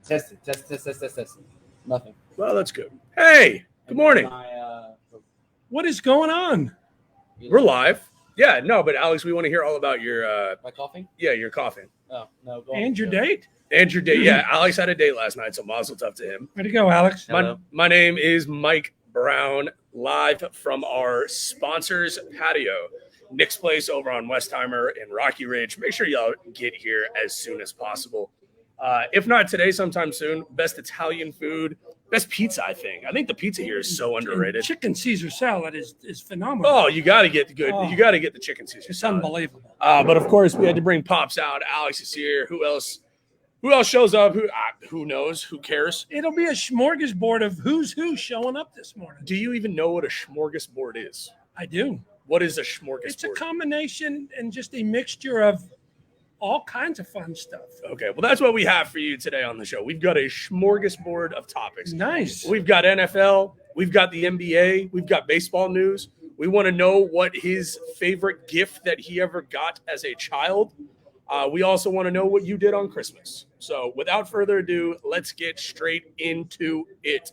Test. Nothing. Well, that's good. Hey, good morning. What is going on? We're live. Yeah, no, but Alex, we want to hear all about your My coughing? Yeah, your coughing. Oh, no. Go And your date? And your date. Yeah, Alex had a date last night, so mazel tov to him. Way to go, Alex. My name is Mike Brown, live from our sponsors patio, Nick's Place over on Westheimer in Rocky Ridge. Make sure y'all get here as soon as possible. If not today, sometime soon. Best Italian food, best pizza. I think the pizza here is so underrated. And chicken Caesar salad is phenomenal. Oh, you got to get the good. You got to get the chicken Caesar It's salad. unbelievable. But of course, we had to bring Pops out. Alex is here. Who else? Who else shows up? Who knows? Who cares? It'll be a smorgasbord of who's who showing up this morning. Do you even know what a smorgasbord is? I do. What is a smorgasbord? It's a combination and just a mixture of all kinds of fun stuff. Okay, well, that's what we have for you today on the show. We've got a smorgasbord of topics. Nice. We've got NFL. We've got the NBA. We've got baseball news. We want to know what his favorite gift that he ever got as a child. We also want to know what you did on Christmas. So without further ado, let's get straight into it.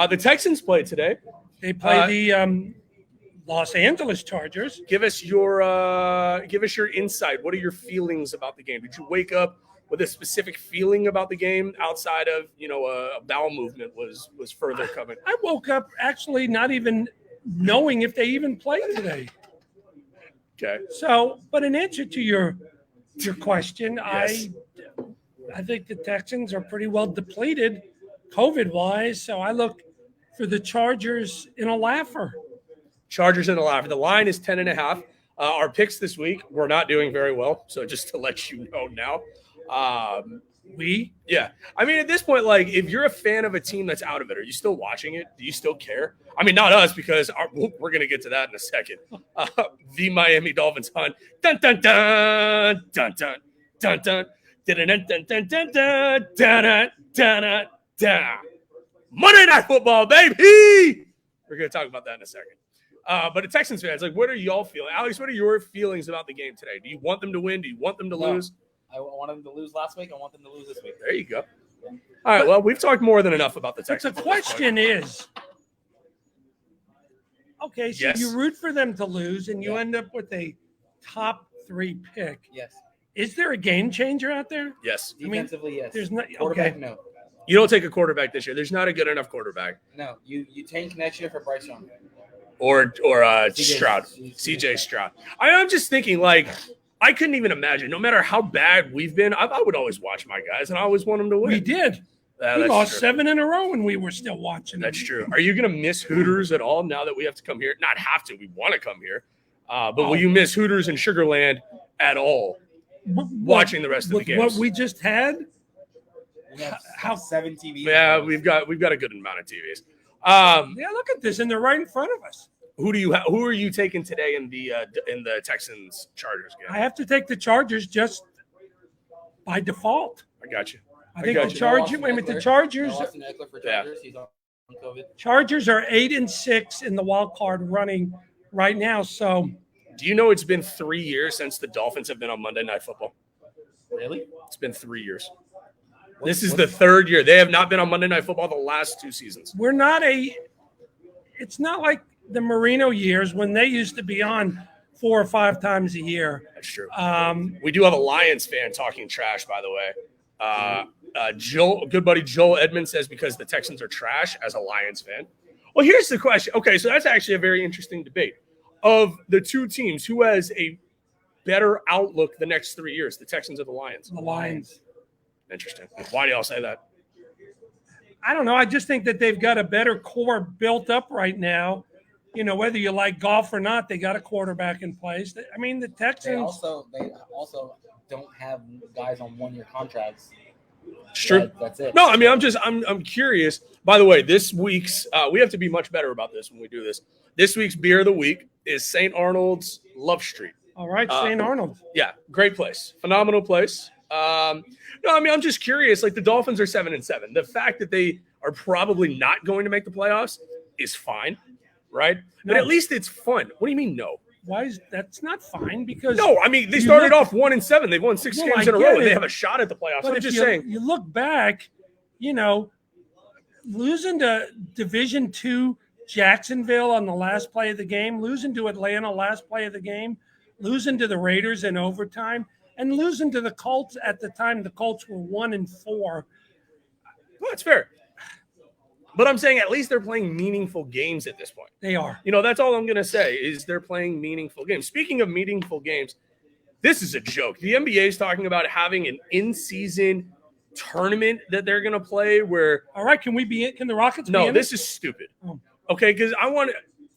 The Texans play today. They play the Los Angeles Chargers. Give us your insight. What are your feelings about the game? Did you wake up with a specific feeling about the game outside of, a bowel movement was further coming? I woke up actually not even knowing if they even played today. Okay. So, but in answer to your question, Yes. I think the Texans are pretty well depleted COVID-wise, so I look for the Chargers in a laugher. Chargers in a laugher. The line is 10.5. Our picks this week, we're not doing very well. So just to let you know now. Yeah. I mean, at this point, like, if you're a fan of a team that's out of it, are you still watching it? Do you still care? I mean, not us, because we're going to get to that in a second. The Miami Dolphins hunt. Dun, dun, dun, dun, dun, dun, dun. Dun, dun, dun, dun, dun, dun, dun, dun, dun. Monday Night Football, baby! We're going to talk about that in a second. But the Texans fans, like, what are y'all feeling? Alex, what are your feelings about the game today? Do you want them to win? Do you want them to lose? I want them to lose last week. I want them to lose this week. There you go. All right, well, we've talked more than enough about the But Texans. the question is, okay, so Yes. you root for them to lose, and you end up with a top 3 pick. Yes. Is there a game changer out there? Yes. Defensively, yes. There's not. Quarterback, Okay. no. You don't take a quarterback this year. There's not a good enough quarterback. No. You tank next year for Bryce Young. Or CJ Stroud. CJ Stroud. I'm just thinking, like, I couldn't even imagine, no matter how bad we've been, I would always watch my guys, and I always want them to win. We did. We That's lost true. 7 in a row, and we were still watching. That's true. Are you going to miss Hooters at all now that we have to come here? Not have to. We want to come here. But will you miss Hooters and Sugarland at all watching the rest of the games? What we just had? We have How- 7 TVs. Yeah, we've got a good amount of TVs. Yeah, look at this, and they're right in front of us. Who are you taking today in the Texans Chargers game? I have to take the Chargers just by default. I got you. I think got the you. Chargers. Wait a minute, the Chargers. Austin Eckler for Yeah. Chargers. He's on COVID. Chargers are 8-6 in the wild card running right now. So Do you know it's been 3 years since the Dolphins have been on Monday Night Football? Really? It's been 3 years. This is the third year. They have not been on Monday Night Football the last 2 seasons. we're not it's not like the Marino years when they used to be on 4 or 5 times a year. That's true. Um, We do have a Lions fan talking trash, by the way. Good buddy Joel Edmonds says because the Texans are trash as a Lions fan. Well, here's the question. Okay, so that's actually a very interesting debate. Of the two teams, who has a better outlook the next 3 years, the Texans or the Lions? the Lions. Interesting. Why do y'all say that? I don't know. I just think that they've got a better core built up right now. You know, whether you like golf or not, they got a quarterback in place. I mean, the They Texans. also don't have guys on 1-year contracts. It's true. That's it. No, I mean, I'm curious. By the way, this week's we have to be much better about this when we do this. This week's beer of the week is St. Arnold's Love Street. All right, St. Arnold. Yeah, great place, phenomenal place. No, I mean, I'm just curious. Like the Dolphins are 7-7. The fact that they are probably not going to make the playoffs is fine, right? But No. at least it's fun. What do you mean, no? Why is that's not fine? Because No, I mean they You started look- off 1-7. They've won 6 No, games I in a get row, and it. they have a shot at the playoffs. but I'm if just you, saying. you look back, you know, losing to Division II Jacksonville on the last play of the game, losing to Atlanta last play of the game, losing to the Raiders in overtime, and losing to the Colts at the time the Colts were 1-4. Well, that's fair. But I'm saying at least they're playing meaningful games at this point. They are. That's all I'm going to say is they're playing meaningful games. Speaking of meaningful games, this is a joke. The NBA is talking about having an in-season tournament that they're going to play where – all right, can the Rockets No, be in this it? is stupid. Oh. Okay, because I want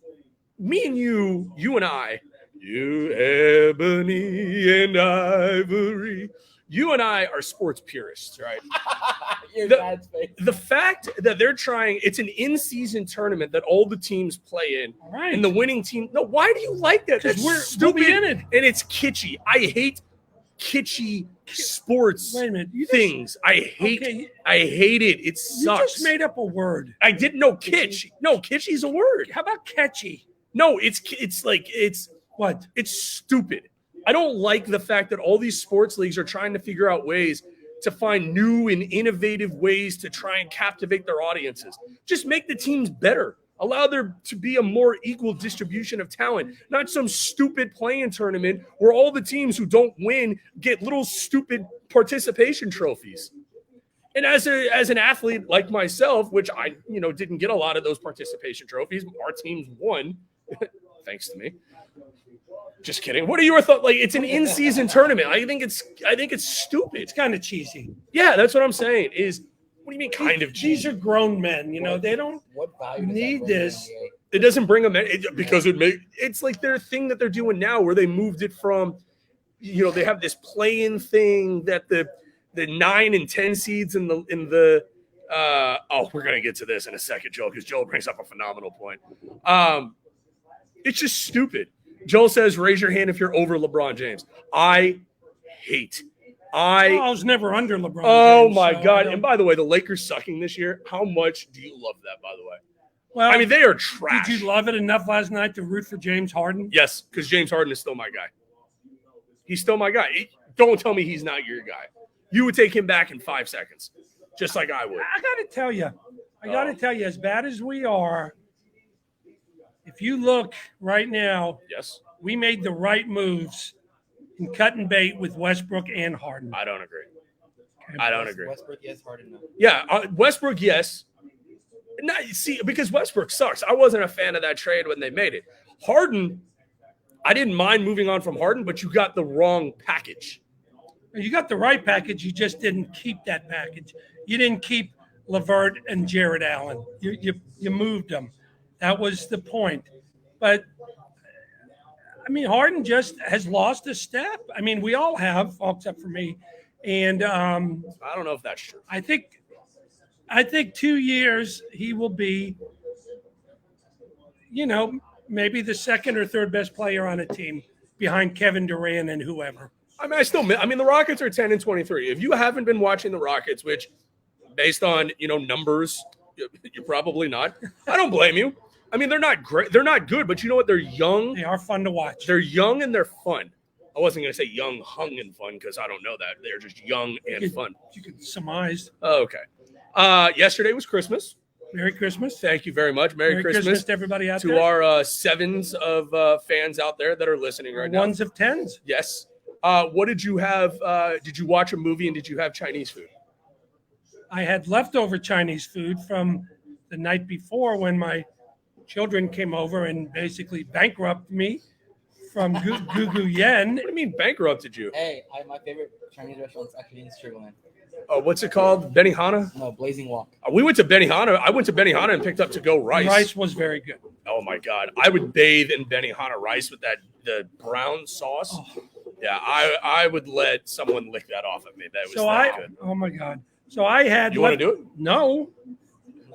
– me and you and I, you ebony and ivory, you and I are sports purists, right? The fact that they're trying – it's an in-season tournament that all the teams play in. All right. And the winning team – no, why do you like that? That's stupid. We'll be in it. And it's kitschy. I hate kitschy sports Wait a minute. things. I hate it. It sucks. You just made up a word. I didn't know kitsch. No, kitschy's a word. How about catchy? No, it's What? It's stupid. I don't like the fact that all these sports leagues are trying to figure out ways to find new and innovative ways to try and captivate their audiences. Just make the teams better. Allow there to be a more equal distribution of talent, not some stupid playing tournament where all the teams who don't win get little stupid participation trophies. And as an athlete like myself, which I didn't get a lot of those participation trophies, our teams won, thanks to me. Just kidding. What are your thoughts? Like, it's an in-season tournament. I think it's stupid. It's kind of cheesy. Yeah, that's what I'm saying. What do you mean kind of cheesy? These are grown men. They don't need this. It doesn't bring them in because it's like their thing that they're doing now where they moved it from, they have this play-in thing that the 9 and 10 seeds in the we're going to get to this in a second, Joel, because Joel brings up a phenomenal point. It's just stupid. Joel says, raise your hand if you're over LeBron James. I was never under LeBron Oh, James, my so God. And by the way, the Lakers sucking this year. How much do you love that, by the way? Well, I mean, they are trash. Did you love it enough last night to root for James Harden? Yes, because James Harden is still my guy. He's still my guy. Don't tell me he's not your guy. You would take him back in 5 seconds, just like I would. I got to tell you, as bad as we are, if you look right now, yes, we made the right moves in cutting bait with Westbrook and Harden. I don't agree. Okay. I don't agree. Westbrook, yes. Harden, no. Yeah, Westbrook, yes. Because Westbrook sucks. I wasn't a fan of that trade when they made it. Harden, I didn't mind moving on from Harden, but you got the wrong package. You got the right package. You just didn't keep that package. You didn't keep LeVert and Jared Allen. You moved them. That was the point. But, I mean, Harden just has lost a step. I mean, we all have, except for me. And I don't know if that's true. I think 2 years he will be, maybe the second or third best player on a team behind Kevin Durant and whoever. I mean, the Rockets are 10-23. If you haven't been watching the Rockets, which based on, numbers, you're probably not. I don't blame you. I mean, they're not great. They're not good, but you know what? They're young. They are fun to watch. They're young and they're fun. I wasn't going to say young, hung, and fun because I don't know that. They're just young and fun. You could surmise. Okay. Yesterday was Christmas. Merry Christmas. Thank you very much. Merry Christmas to everybody out to there. our sevens of fans out there that are listening right now. Ones of tens. Yes. What did you have? Did you watch a movie and did you have Chinese food? I had leftover Chinese food from the night before when my children came over and basically bankrupted me from Gugu Yen. What do you mean bankrupted you? Hey, my favorite Chinese restaurant is actually in Sugarland. What's it called? Benihana? No, Blazing Walk. We went to Benihana. I went to Benihana and picked up to-go rice. Rice was very good. Oh, my God. I would bathe in Benihana rice with the brown sauce. Oh. Yeah, I would let someone lick that off of me. That was good. Oh, my God. So I had. You want to do it? No,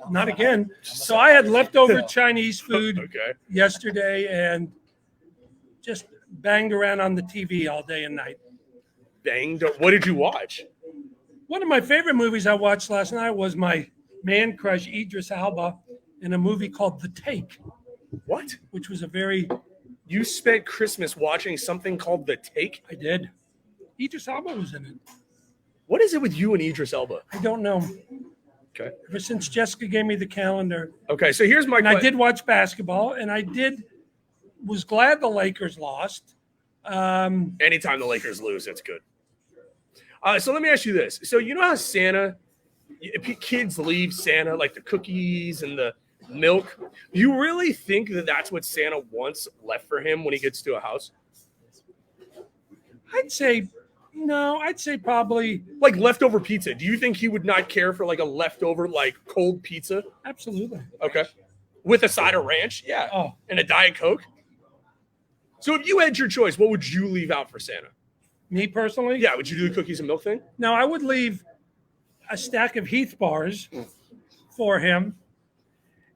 not again. So I had leftover Chinese food yesterday and just banged around on the TV all day and night. Banged? What did you watch? One of my favorite movies I watched last night was my man crush Idris Elba in a movie called The Take. What? Which was a very... You spent Christmas watching something called The Take? I did. Idris Elba was in it. What is it with you and Idris Elba? I don't know. Okay. Ever since Jessica gave me the calendar. Okay, so here's my And I did watch basketball, and was glad the Lakers lost. Anytime the Lakers lose, it's good. So let me ask you this. So you know how Santa, kids leave Santa, like the cookies and the milk? You really think that that's what Santa wants left for him when he gets to a house? I'd say no. I'd say probably like leftover pizza. Do you think he would not care for like a leftover like cold pizza? Absolutely. Okay. With a side of ranch? Yeah. Oh. And a Diet Coke? So if you had your choice, what would you leave out for Santa? Me personally? Yeah, would you do the cookies and milk thing? No, I would leave a stack of Heath bars for him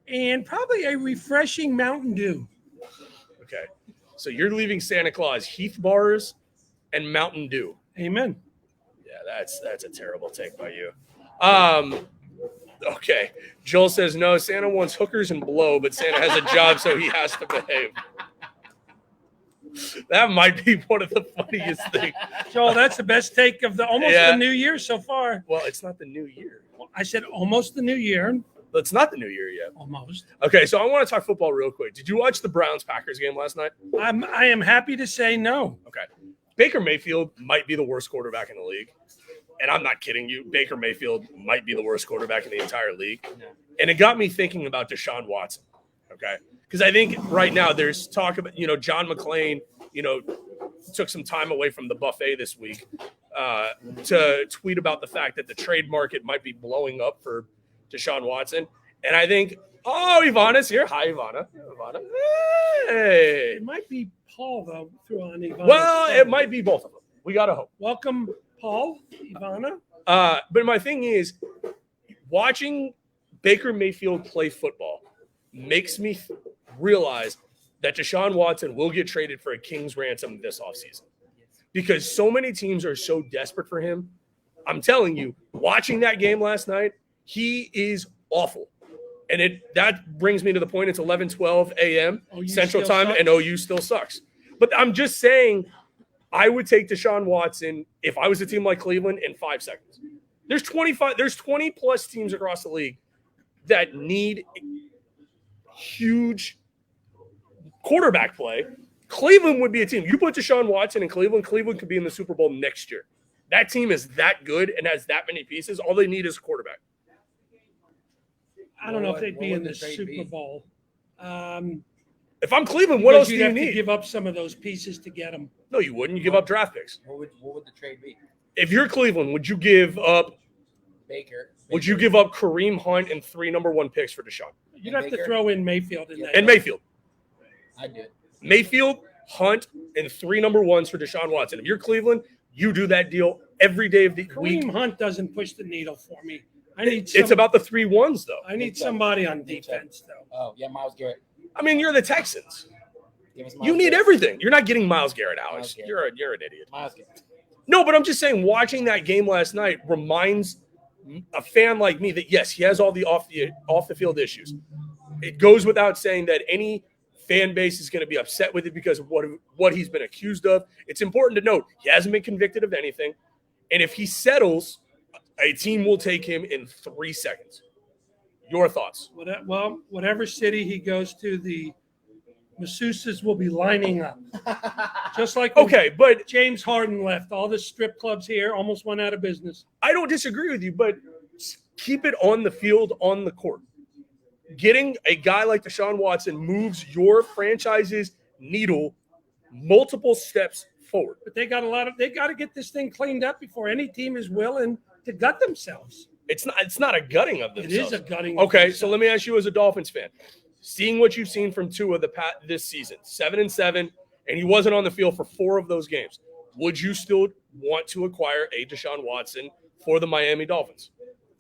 and probably a refreshing Mountain Dew. Okay. So you're leaving Santa Claus Heath bars and Mountain Dew. Amen. Yeah, that's a terrible take by you. Okay. Joel says no, Santa wants hookers and blow, but Santa has a job, so he has to behave. That might be one of the funniest things. Joel, that's the best take of the new year so far. Well, it's not the new year. I said almost the new year. But it's not the new year yet. Almost. Okay, so I want to talk football real quick. Did you watch the Browns-Packers game last night? I am happy to say no. Okay. Baker Mayfield might be the worst quarterback in the league. And I'm not kidding you. Baker Mayfield might be the worst quarterback in the entire league. And it got me thinking about Deshaun Watson. Okay. Because I think right now there's talk about, John McClain, took some time away from the buffet this week to tweet about the fact that the trade market might be blowing up for Deshaun Watson. And I think, Ivana's here. Hi, Ivana. Hey. It might be Paul, though, through on Ivana. Well, it might be both of them. We got to hope. Welcome, Paul, Ivana. But my thing is, watching Baker Mayfield play football makes me realize that Deshaun Watson will get traded for a king's ransom this offseason. Because so many teams are so desperate for him. I'm telling you, watching that game last night, he is awful. And that brings me to the point, it's 11:12 a.m. Central Time, sucks. And OU still sucks. But I'm just saying, I would take Deshaun Watson if I was a team like Cleveland in 5 seconds. There's 20 plus teams across the league that need huge quarterback play. Cleveland would be a team. You put Deshaun Watson in Cleveland could be in the Super Bowl next year. That team is that good and has that many pieces. All they need is a quarterback. I don't know if they'd be in the Super Bowl. If I'm Cleveland, what else do you have need? To give up some of those pieces to get them. No, you wouldn't. You give up draft picks. What would the trade be? If you're Cleveland, would you give up Baker? Would you give up Kareem Hunt and 3 number 1 picks for Deshaun? You'd have to throw in Mayfield in there. And Mayfield. I'd do it. Mayfield, Hunt, and 3 number 1s for Deshaun Watson. If you're Cleveland, you do that deal every day of the week. Kareem Hunt doesn't push the needle for me. It's about the 3 1s, though. I need somebody on defense, though. Oh, yeah, Myles Garrett. I mean, you're the Texans. You Garrett. need everything. You're not getting Myles Garrett, Alex. You're an idiot. Myles Garrett. No, but I'm just saying, watching that game last night reminds a fan like me that, yes, he has all the off the field issues. It goes without saying that any fan base is going to be upset with it because of what he's been accused of. It's important to note he hasn't been convicted of anything. And if he settles, a team will take him in 3 seconds. Your thoughts? Well, whatever city he goes to, the masseuses will be lining up. Just like but James Harden left. All the strip clubs here almost went out of business. I don't disagree with you, but keep it on the field, on the court. Getting a guy like Deshaun Watson moves your franchise's needle multiple steps forward. But they got to get this thing cleaned up before any team is willing to gut themselves. It's not a gutting of themselves. It is a gutting. Okay, so let me ask you as a Dolphins fan, seeing what you've seen from Tua this season, 7-7, and he wasn't on the field for 4 of those games. Would you still want to acquire a Deshaun Watson for the Miami Dolphins?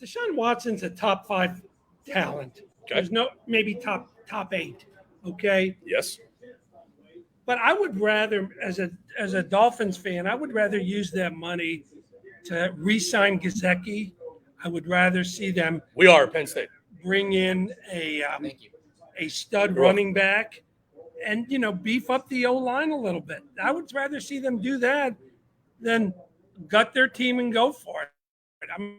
Deshaun Watson's a top 5 talent. Okay. There's no maybe top 8. Okay. Yes. But I would rather, as a Dolphins fan, I would rather use that money to re-sign Gesicki. I would rather see them. We are Penn State. Bring in a stud running back, and beef up the O-line a little bit. I would rather see them do that than gut their team and go for it. I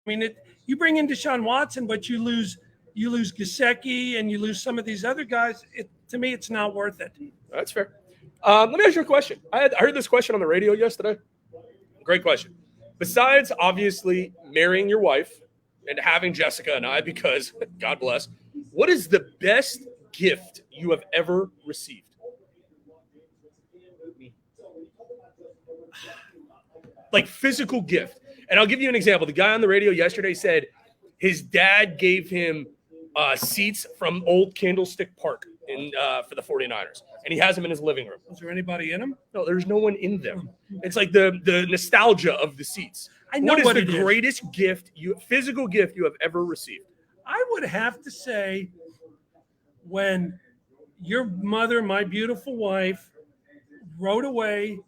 mean, You bring in Deshaun Watson, but you lose Gesicki and you lose some of these other guys. To me, it's not worth it. That's fair. Let me ask you a question. I heard this question on the radio yesterday. Great question. Besides, obviously, marrying your wife and having Jessica and I, because God bless, what is the best gift you have ever received? Like physical gift. And I'll give you an example. The guy on the radio yesterday said his dad gave him seats from old Candlestick Park for the 49ers. And he has them in his living room. Is there anybody in them? No, there's no one in them. It's like the nostalgia of the seats. I know what is it the is. greatest physical gift you have ever received? I would have to say when your mother, my beautiful wife, rode away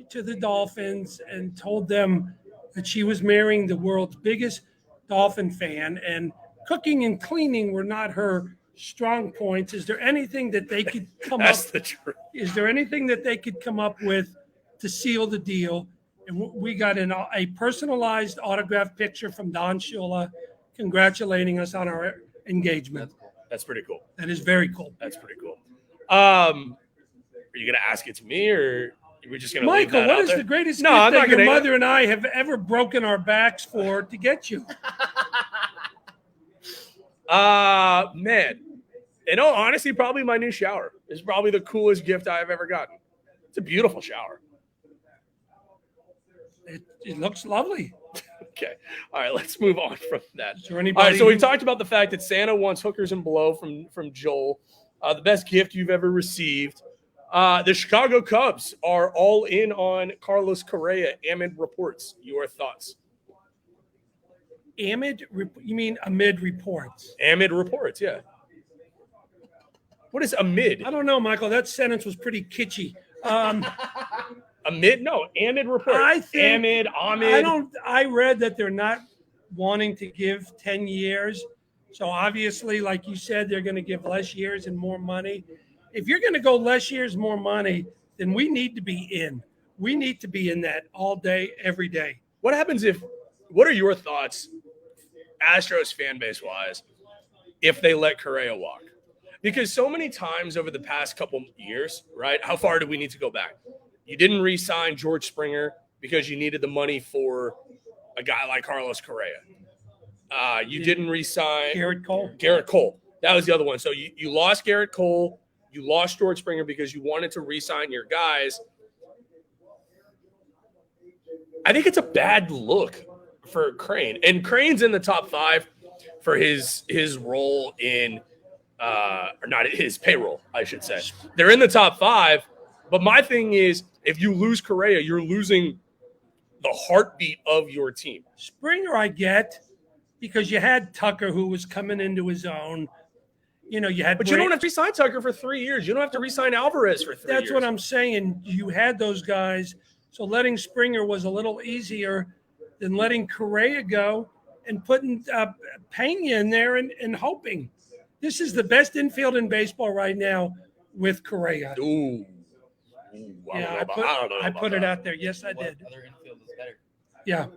to the Dolphins and told them that she was marrying the world's biggest Dolphin fan, and cooking and cleaning were not her strong points. Is there anything that they could come That's up? the truth. Is there anything that they could come up with to seal the deal? And we got a personalized autographed picture from Don Shula congratulating us on our engagement. That's pretty cool. That is very cool. That's pretty cool. Are you going to ask it to me, or are we just going to leave Michael, that what out is there? the greatest No, gift I'm that not your gonna- mother and I have ever broken our backs for to get you? Man, in all honesty, probably my new shower is probably the coolest gift I've ever gotten. It's a beautiful shower. It looks lovely. Okay. All right, let's move on from that. Is there All anybody? right, so we talked about the fact that Santa wants hookers and blow from Joel. The best gift you've ever received. The Chicago Cubs are all in on Carlos Correa. Amid reports. Your thoughts? You mean amid reports? Amid reports, yeah. What is amid? I don't know, Michael. That sentence was pretty kitschy. Amid? No, amid reports. I think Amid. I read that they're not wanting to give 10 years. So obviously, like you said, they're going to give less years and more money. If you're going to go less years, more money, then we need to be in. We need to be in that all day, every day. What happens what are your thoughts, Astros fan base wise, if they let Correa walk? Because so many times over the past couple years, right? How far do we need to go back? You didn't re-sign George Springer because you needed the money for a guy like Carlos Correa. You didn't re-sign Garrett Cole. Garrett Cole. That was the other one. So you lost Garrett Cole. You lost George Springer because you wanted to re-sign your guys. I think it's a bad look for Crane. And Crane's in the top 5 for his role in or not his payroll, I should say. They're in the top 5. But my thing is, if you lose Correa, you're losing the heartbeat of your team. Springer, I get, because you had Tucker who was coming into his own. You know, you had. But you don't have to re-sign Tucker for 3 years. You don't have to re-sign Alvarez for 3 years. That's what I'm saying. You had those guys. So letting Springer was a little easier than letting Correa go and putting Pena in there and hoping. This is the best infield in baseball right now with Correa. Ooh. Yeah, I put it out there. Yes, I did. Other infield is better. Yeah.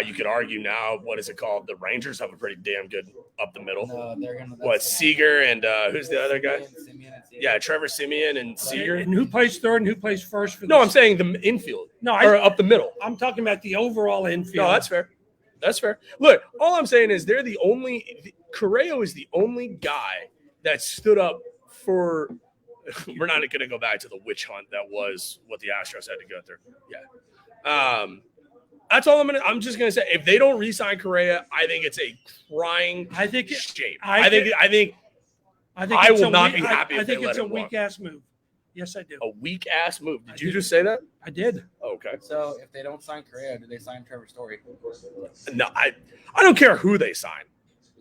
You could argue now, what is it called? The Rangers have a pretty damn good up the middle. No, they're gonna. What, Seager and who's the other guy? Simeon and Seager. Yeah, Trevor Simeon and Seager. And who plays third and who plays first for No, this? I'm saying the infield. No, or up the middle. I'm talking about the overall infield. No, that's fair. That's fair. Look, all I'm saying is Correa is the only guy that stood up for. We're not going to go back to the witch hunt that was what the Astros had to go through. Yeah. That's all I'm just going to say. If they don't re-sign Correa, I think it's a crying shame. I will not be happy if they let him walk. I think it's a weak-ass move. Yes, I do. A weak-ass move. Did you just say that? I did. Okay. So if they don't sign Correa, do they sign Trevor Story? No, I don't care who they sign.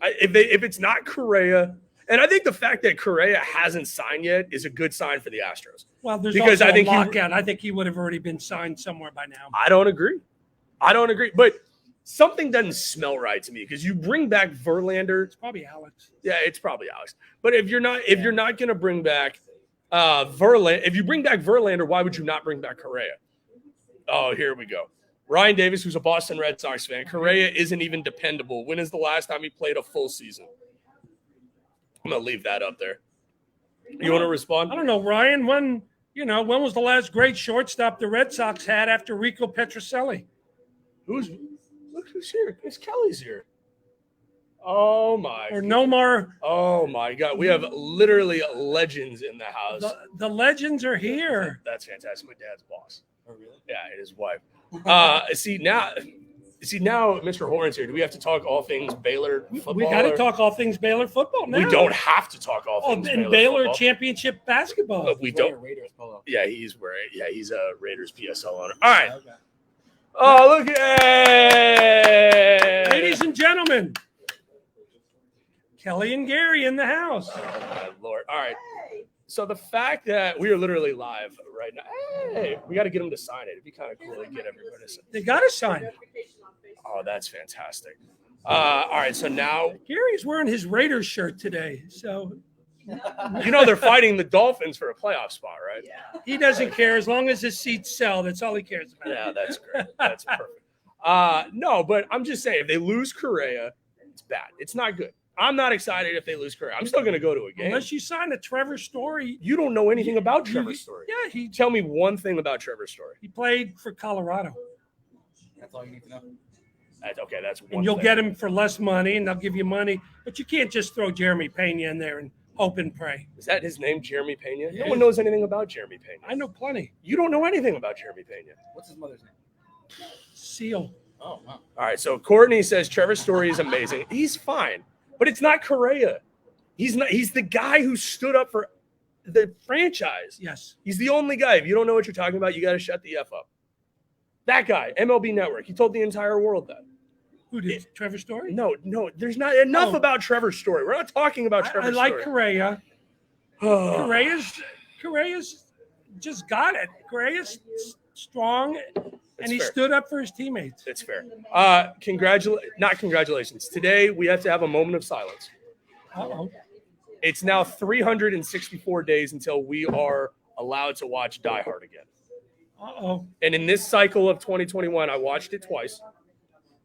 If it's not Correa, and I think the fact that Correa hasn't signed yet is a good sign for the Astros. Well, there's Because also I think a lockout. I think he would have already been signed somewhere by now. I don't agree. But something doesn't smell right to me because you bring back Verlander. It's probably Alex. Yeah, it's probably Alex. But if you're not going to bring back Verlander, if you bring back Verlander, why would you not bring back Correa? Oh, here we go. Ryan Davis, who's a Boston Red Sox fan. Correa isn't even dependable. When is the last time he played a full season? I'm going to leave that up there. You want to respond? I don't know, Ryan. When was the last great shortstop the Red Sox had after Rico Petrocelli? Look who's here. It's Kelly's here. Oh, my. Or Nomar. Oh, my God. We have literally legends in the house. The legends are here. That's fantastic. My dad's boss. Oh, really? Yeah, and his wife. See, now, Mr. Horns here. Do we have to talk all things Baylor football? We got to talk all things Baylor football now. We don't have to talk all things Baylor football. championship basketball. But we don't. Raiders polo. Yeah, he's a Raiders PSL owner. All right. Okay. Oh, look at Ladies and gentlemen, Kelly and Gary in the house. Oh, my Lord. All right. So the fact that we are literally live right now, hey, we got to get them to sign it. It'd be kind of cool to get everybody to sign it. They got to sign it. Oh, that's fantastic. All right. So now, Gary's wearing his Raiders shirt today. So, they're fighting the Dolphins for a playoff spot, right? yeah, he doesn't care as long as his seats sell. That's all he cares about. Yeah, that's great. That's perfect. No, but I'm just saying, if they lose Correa, it's bad. It's not good. I'm not excited if they lose Correa. I'm still going to go to a game. Unless you sign a Trevor Story. You don't know anything about Trevor Story. Yeah, Tell me one thing about Trevor Story. he played for Colorado. That's all you need to know. Okay, that's one And you'll thing. get him for less money, and they'll give you money. But you can't just throw Jeremy Pena in there and hope and pray. Is that his name, Jeremy Pena? Yeah. No one knows anything about Jeremy Pena. I know plenty. You don't know anything about Jeremy Pena. What's his mother's name? Seal. Oh, wow. All right, so Courtney says Trevor Story is amazing. He's fine, but it's not Correa. He's not. He's the guy who stood up for the franchise. Yes. He's the only guy. If you don't know what you're talking about, you got to shut the F up. That guy, MLB Network, he told the entire world that. Who did? Trevor Story? No, there's not enough Oh. about Trevor's story. We're not talking about I Trevor's like story. Correa. Correa's just got it. Correa's strong, and he fair. stood up for his teammates. It's fair. Not congratulations. Today we have to have a moment of silence. Uh-oh. It's now 364 days until we are allowed to watch Die Hard again. Uh-oh. And in this cycle of 2021, I watched it twice.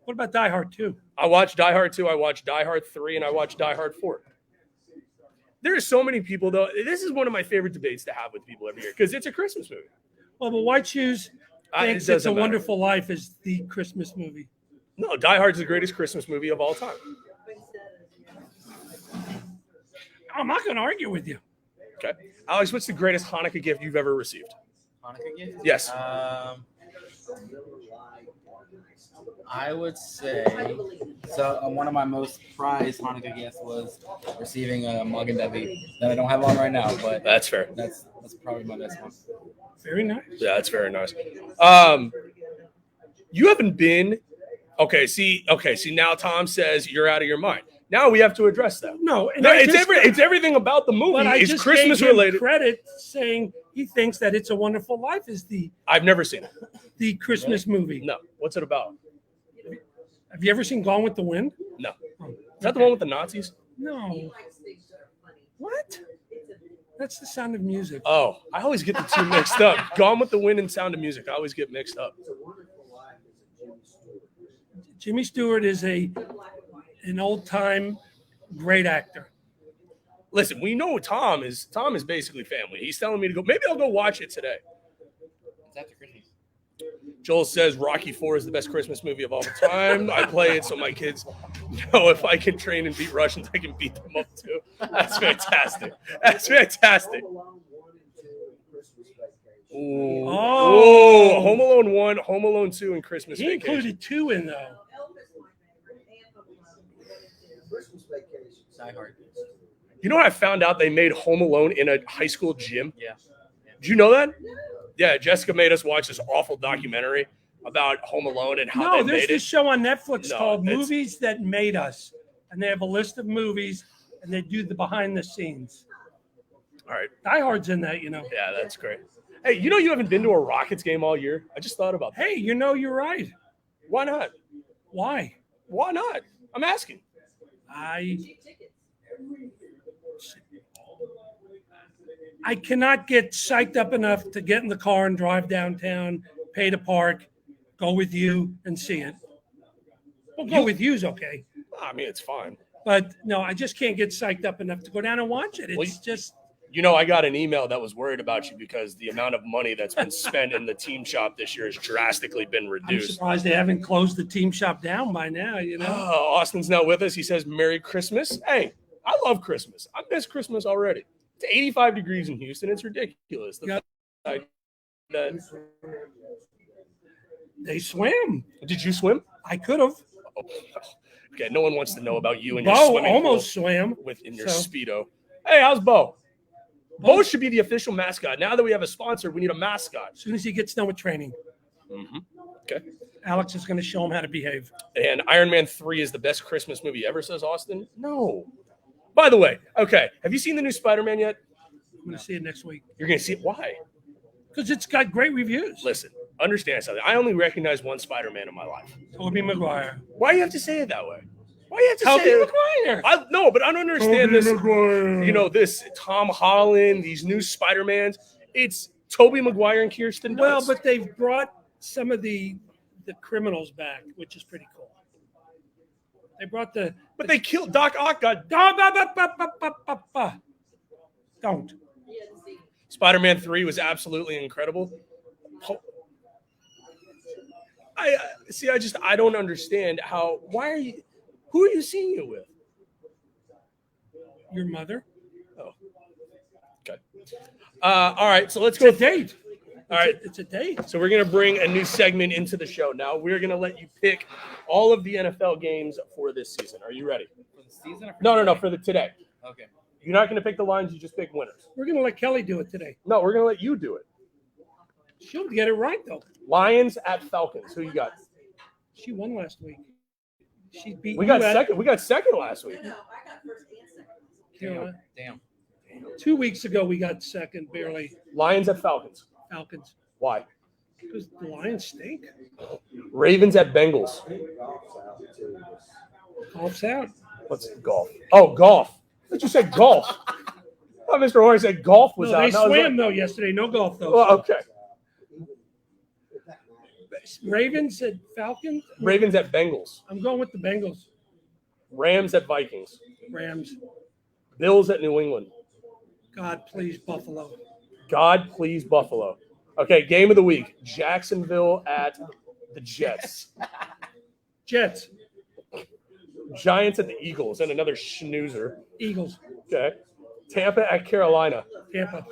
What about Die Hard 2? I watched Die Hard 2, I watched Die Hard 3, and I watched Die Hard 4. There are so many people, though. This is one of my favorite debates to have with people every year because it's a Christmas movie. Well, but White Shoes thinks it It's a doesn't matter. Wonderful Life is the Christmas movie. No, Die Hard's the greatest Christmas movie of all time. I'm not going to argue with you. Okay. Alex, what's the greatest Hanukkah gift you've ever received? Hanukkah gift? Yes. I would say one of my most prized Hanukkah gifts was receiving a mug and Debbie that I don't have on right now, but That's fair. that's probably my best one. Very nice. Yeah, that's very nice. You haven't been See, now Tom says you're out of your mind. Now we have to address that. No, and No, I it's just- it's everything about the movie. But I It's just Christmas gave him related. credit saying he thinks that It's a Wonderful Life is I've never seen it. the Christmas movie. No. What's it about? Have you ever seen Gone with the Wind? No. Oh, Is that the one with the Nazis? No. What? That's The Sound of Music. Oh, I always get the two mixed up. Gone with the Wind and Sound of Music. I always get mixed up. Jimmy Stewart is an old-time great actor. Listen, we know Tom is basically family. He's telling me to go. Maybe I'll go watch it today. It's after Christmas. Joel says Rocky IV is the best Christmas movie of all time. I play it so my kids know if I can train and beat Russians, I can beat them up too. That's fantastic. That's fantastic. Ooh. Oh. Home Alone 1, Home Alone 2, and Christmas He Vacation. included 2 in though. Die Hard. You know how I found out they made Home Alone in a high school gym? Yeah. Did you know that? Yeah, Jessica made us watch this awful documentary about Home Alone and how No, they there's made this it. show on Netflix No, called it's- Movies That Made Us. And they have a list of movies and they do the behind the scenes. All right. Die Hard's in that, you know. Yeah, that's great. Hey, you know you haven't been to a Rockets game all year? I just thought about that. Hey, you know you're right. Why not? Why? Why not? I'm asking. I cannot get psyched up enough to get in the car and drive downtown, pay to park, go with you and see it. Well, go with you's okay. I mean, it's fine. But no, I just can't get psyched up enough to go down and watch it. It's just. You know, I got an email that was worried about you because the amount of money that's been spent in the team shop this year has drastically been I'm reduced. surprised they haven't closed the team shop down by now, Oh, Austin's not with us. He says, Merry Christmas. Hey, I love Christmas. I miss Christmas already. It's 85 degrees in Houston. It's ridiculous. They swam. Did you swim? I could have. Oh, okay, no one wants to know about you and your Bo swimming almost pool swam. in your Speedo. Hey, how's Bo? Bo should be the official mascot. Now that we have a sponsor, we need a mascot. As soon as he gets done with training. Mm-hmm. Okay. Alex is going to show him how to behave. And Iron Man 3 is the best Christmas movie ever, says Austin. No. By the way, okay, have you seen the new Spider-Man yet? I'm going to see it next week. You're going to see it? Why? Because it's got great reviews. Listen, understand something. I only recognize one Spider-Man in my life. Tobey Maguire. Why do you have to say it that way? Why do you have to say it? Maguire. No, but I don't understand Tobey this. Maguire. You know, this Tom Holland, these new Spider-Mans. It's Tobey Maguire and Kirsten Dunst. Well, but they've brought some of the criminals back, which is pretty cool. They brought But they killed Doc Ock. Don't. Spider-Man 3 was absolutely incredible. I don't understand who are you seeing it with? Your mother? Oh. Okay. All right, so let's go. It's a date. All right. It's a date. So we're going to bring a new segment into the show now. We're going to let you pick all of the NFL games for this season. Are you ready? For the season? Or for No, for the today. Okay. You're not going to pick the lines. You just pick winners. We're going to let Kelly do it today. No, we're going to let you do it. She'll get it right, though. Lions at Falcons. Who you got? She won last week. She beat We got you second. We got second last week. No, I got first and second. Damn. Damn. 2 weeks ago, we got second, barely. Lions at Falcons. Falcons. Why? Because the Lions stink. Ravens at Bengals. Golf's out. What's golf? Oh, golf. But you said golf. Oh, Mr. Horn said golf was No, out. they swam, though, yesterday. No golf, though. Oh, okay. Ravens at Falcons? Ravens at Bengals. I'm going with the Bengals. Rams at Vikings. Rams. Bills at New England. God, please, Buffalo. God, please, Buffalo. Okay, game of the week. Jacksonville at the Jets. Jets. Giants at the Eagles and another snoozer. Eagles. Okay. Tampa at Carolina. Tampa.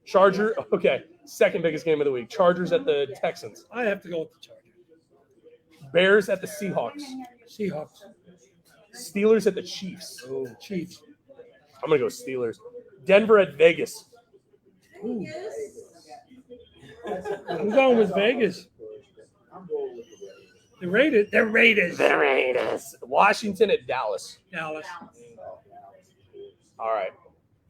Charger. Okay. Second biggest game of the week. Chargers at the Texans. I have to go with the Chargers. Bears at the Seahawks. Seahawks. Steelers at the Chiefs. Oh, Chiefs. I'm going to go Steelers. Denver at Vegas. Ooh. I'm going with Vegas. The Raiders. The Raiders. The Raiders. Washington at Dallas. Dallas. All right.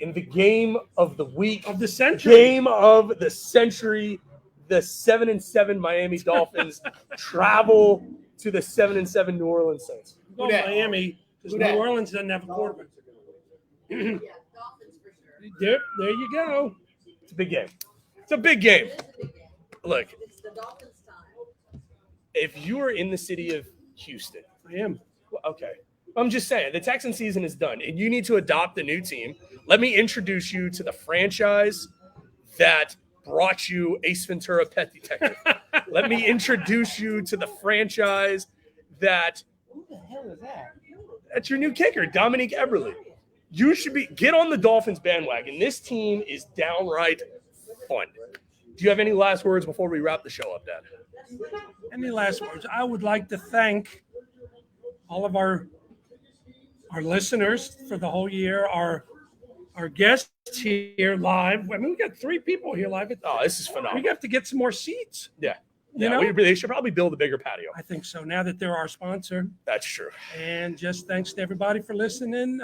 In the game of the week. Of the century. Game of the century. The 7-7 Miami Dolphins travel to the 7-7 New Orleans Saints. I'm going Miami because New Orleans doesn't have a quarterback. Yeah, Dolphins for sure. There you go. It's a big game. It's a big game. It is a big game. Look, It's the Dolphins' time. if you are in the city of Houston, I am. well, okay. I'm just saying, the Texan season is done, and you need to adopt a new team. Let me introduce you to the franchise that brought you Ace Ventura: Pet Detective. Let me introduce you to the franchise that – Who the hell is that? that's your new kicker, Dominique Eberle. You should get on the Dolphins bandwagon. This team is downright fun. Do you have any last words before we wrap the show up, Dad? Any last words? I would like to thank all of our listeners for the whole year, our guests here live. I mean, we got 3 people here live. Oh, this is We phenomenal. have to get some more seats. Yeah. You know? They should probably build a bigger patio. I think so. Now that they're our sponsor, That's true. and just thanks to everybody for listening.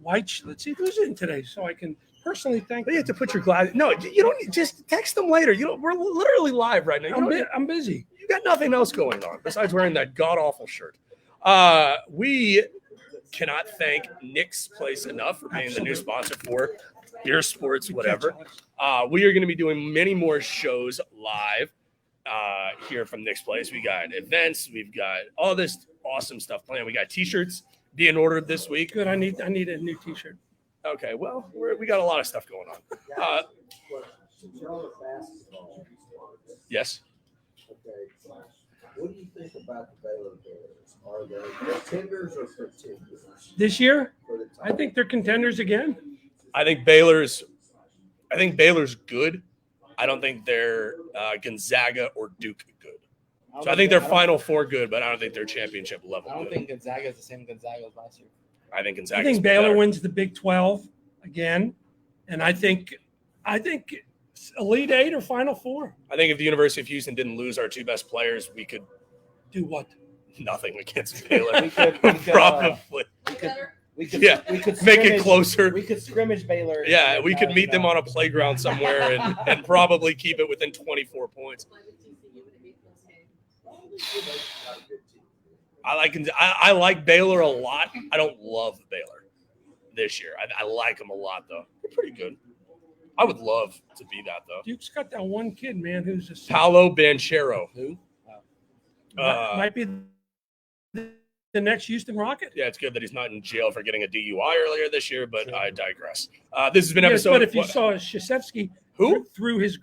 Let's see who's in today, so I can personally thank. But you have to put your glass. No, you don't. Just text them later. We're literally live right now. I'm busy. You got nothing else going on besides wearing that god awful shirt. We cannot thank Nick's Place enough for being the new sponsor for Beer Sports, whatever. We are going to be doing many more shows live. here from Nick's Place. We got events. We've got all this awesome stuff planned. We got T-shirts being ordered this week. Good. I need a new T-shirt. Okay, well, we got a lot of stuff going on. Yes. Okay. What do you think about the Baylor Bears? Are they contenders or pretenders? This year, For the I think they're contenders again. I think Baylor's good. I don't think they're Gonzaga or Duke good. So I think they're Final Four good, but I don't think they're championship level I don't good. think Gonzaga is the same Gonzaga as last year. I think Gonzaga. I think Baylor wins the Big 12 again, and I think Elite Eight or Final Four. I think if the University of Houston didn't lose our two best players, we could Do what? nothing against Baylor. We could, Probably. we could Yeah, we could make it scrimmage- closer. We could scrimmage Baylor. Yeah, we could meet them on a playground somewhere and probably keep it within 24 points. I like Baylor a lot. I don't love Baylor this year. I like them a lot, though. They're pretty good. I would love to be that, though. Duke's got that one kid, man, who's a Paolo Banchero. Who? might be the next Houston Rocket. Yeah, it's good that he's not in jail for getting a DUI earlier this year, but I digress. This has been Yes, episode. but if you saw Krzyzewski Who? threw his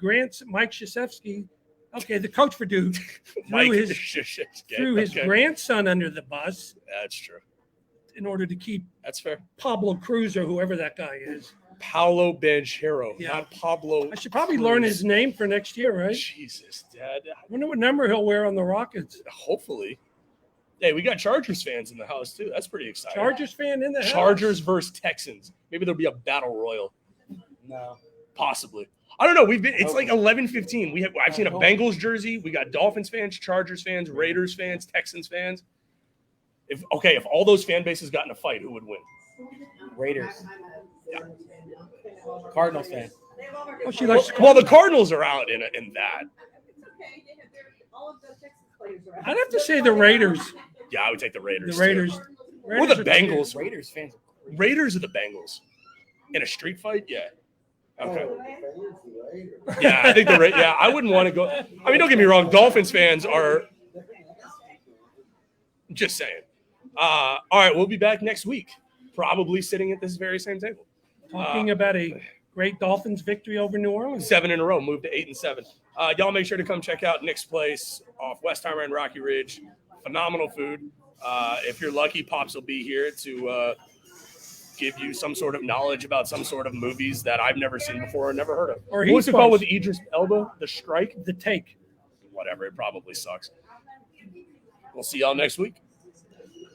Mike Krzyzewski, okay, the coach for Duke, Mike threw his Okay. grandson under the bus That's true. in order to keep That's fair. Pablo Cruz or whoever that guy is. Paolo Banchero, Yeah. not Pablo. I should probably learn his name for next year, right? Jesus, Dad. I wonder what number he'll wear on the Rockets. Hopefully. Hey, we got Chargers fans in the house, too. That's pretty exciting. Chargers fan in the house. Chargers versus Texans. Maybe there'll be a battle royal. No. Possibly. I don't know. It's like 11:15. I've seen a Bengals jersey. We got Dolphins fans, Chargers fans, Raiders fans, Texans fans. If all those fan bases got in a fight, who would win? Raiders. Cardinals fan. Oh, she likes. Well, the Cardinals are out in that. I'd have to say the Raiders. Yeah, I would take the Raiders. The Raiders. too. Or the are- Bengals. Raiders fans. Raiders or the Bengals? In a street fight? Yeah. Okay. Oh, the fans, the Raiders. Yeah, I think I wouldn't want to go. I mean, don't get me wrong. Dolphins fans are just saying. All right, we'll be back next week, probably sitting at this very same table. Talking about a great Dolphins victory over New Orleans. 7 in a row, moved to 8-7. Y'all make sure to come check out Nick's Place off Westheimer and Rocky Ridge. Phenomenal food. If you're lucky, Pops will be here to give you some sort of knowledge about some sort of movies that I've never seen before or never heard of. Or What was he's it called close. with Idris Elba? The Strike? The Take. Whatever. It probably sucks. We'll see y'all next week.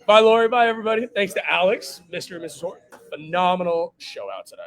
Bye, Lori. Bye, everybody. Thanks to Alex, Mr. and Mrs. Horton. Phenomenal show out today.